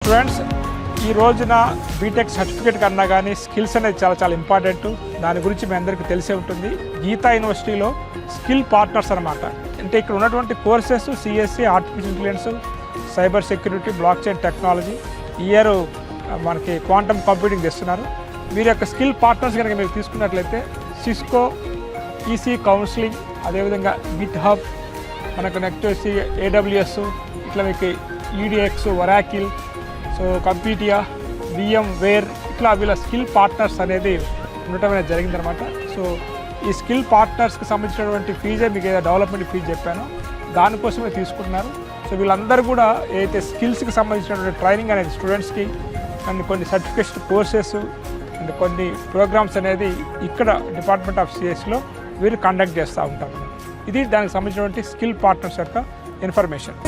Students ఈ రోజున BTech certificate కన్నా కానీ స్కిల్స్ అనేది చాలా ఇంపార్టెంట్. దాని గురించి మీ అందరికీ తెలిసే ఉంటుంది. గీతా యూనివర్సిటీలో స్కిల్ పార్ట్నర్స్ అనమాట. అంటే ఇక్కడ ఉన్నటువంటి courses CSC, artificial intelligence, cyber security, blockchain technology, year మనకి క్వాంటమ్ కంప్యూటింగ్ తెస్తున్నారు. మీరు యొక్క స్కిల్ పార్ట్నర్స్ కనుక మీరు తీసుకున్నట్లయితే సిస్కో, ఈసీ కౌన్సిలింగ్, అదేవిధంగా గిట్ హబ్, మనకు నెక్స్ట్ వచ్చి ఏడబ్ల్యూఎస్, ఇట్లా మీకు edX, Oracle, so CompTIA, VMware, ఇట్లా వీళ్ళ స్కిల్ పార్ట్నర్స్ అనేది ఉండటం అనేది జరిగిందనమాట. సో ఈ స్కిల్ పార్ట్నర్స్కి సంబంధించినటువంటి ఫీజే మీకు ఏదో డెవలప్మెంట్ ఫీజు చెప్పానో దానికోసమే తీసుకుంటున్నారు. సో వీళ్ళందరూ కూడా ఏదైతే స్కిల్స్కి సంబంధించినటువంటి ట్రైనింగ్ అనేది స్టూడెంట్స్కి అండ్ కొన్ని సర్టిఫికేషన్ కోర్సెస్ అండ్ కొన్ని ప్రోగ్రామ్స్ అనేది ఇక్కడ డిపార్ట్మెంట్ ఆఫ్ సిఎస్లో వీరు కండక్ట్ చేస్తూ ఉంటారు. ఇది దానికి సంబంధించినటువంటి స్కిల్ పార్ట్నర్స్ యొక్క ఇన్ఫర్మేషన్.